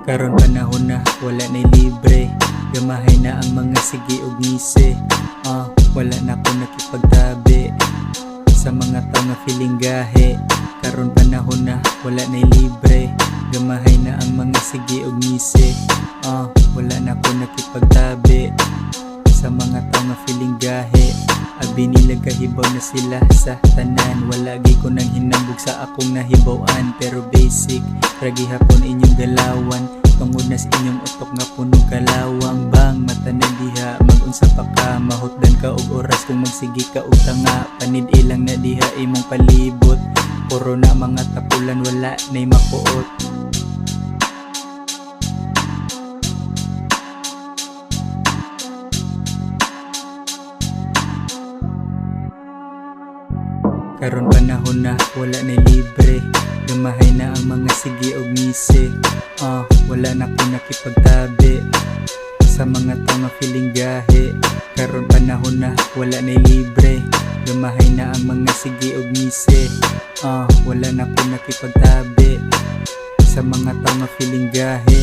Karon panahon na wala na'y libre, gamahay na ang mga sige ug ngisi. Wala na ko nakipagtabi sa mga tao nga feeling gahe. Karon panahon na wala na'y libre, gamahay na ang mga sige ug ngisi. Wala na ko nakipagtabi sa mga tao nga feeling gahe. Abi nila kahibaw na sila sa tanan, wala gi ko nang hinambog sa akong nahibawan. Pero basic, ragi hapon inyong galawan, tungod na sa inyong utok nga punong kalawang. Bang mata na diha, mag-unsa pa ka, mahutdan ka og oras kung magsigi ka og tanga. Panid ilang na diha imong palibot, puro na mga tapulan, wala na'y makuot. Karon panahon na wala na'y libre, gamahay na ang mga sige ug ngisi. Wala na ko nakipagtabi sa mga tao nga feeling gahe. Karon panahon na wala na'y libre, gamahay na ang mga sige ug ngisi. Wala na ko nakipagtabi sa mga tao nga feeling gahe.